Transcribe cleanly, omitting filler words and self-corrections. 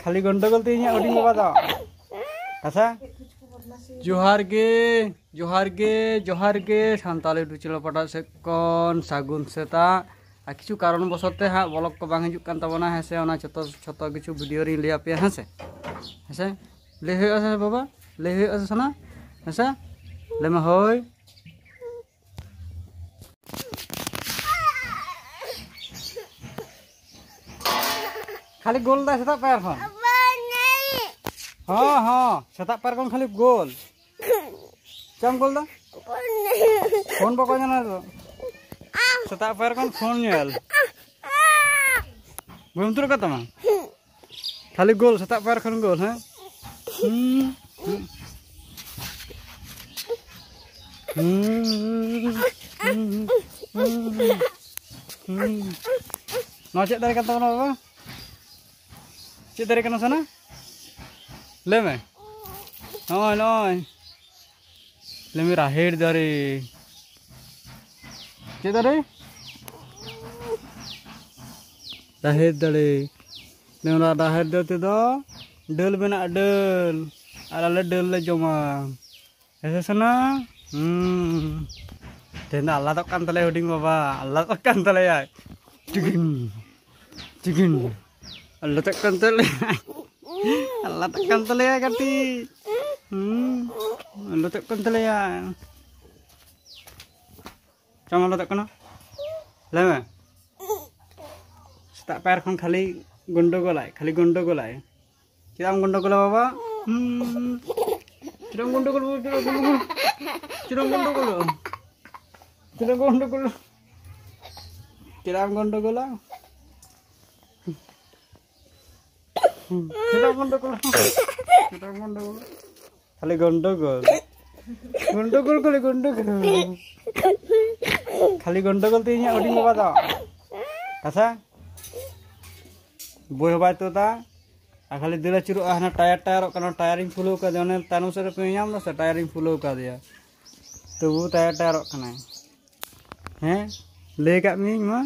खाली गंडगोल तीन उड़ी बाबा दो अच्छा जोहार गे सानताली डुचिलो पटा से कौन सागुन सेता किछु कारण बसते हाँ ब्लॉग को बांग हिजुक कान ताबोना है से ओना छतो छतो किछु वीडियो री लिया पे है से ले है बाबा ले है सना है ले मा होय खाली गोल दा सेता पैर खन हाँ हाँ सेता पैर खन खाली गोल चम गोल दा फोन बको जाना तो सेता पैर खन फोन नेल बुम तुर का तमा खाली गोल सेता पैर खन गोल हैं ना चेक दारे कता ना बाबा चेक दारे कना सना ले में नय ले में राहेर दारे चेक दारे राहेर दारे ले ना राहेर दाते दो डल बना डल आला डल ले जमा ऐसे सना तेना अल्लाह तो कान तले हुडिंग बाबा अल्लाह तो कान तले यार चिकन अल्लाह तो कान तले अल्लाह तो कान तले यार कटी अल्लाह तो कान तले यार चम अल्लाह तो कना ले में सेता पैर खन खाली गंडगोलाय किराम गंडगोल बाबा किराम गंडगोल खाली गंडगोल खाली गंडगोल तीन उड़ी बाबा दो अच्छा बोय बाय तो दा खाली दिला चुरू हाना टायरिंग फुलो का दे तानु से पे नाम ना टायरिंग फुलो का दिया तो वो टायर कना हैं ले का मी मा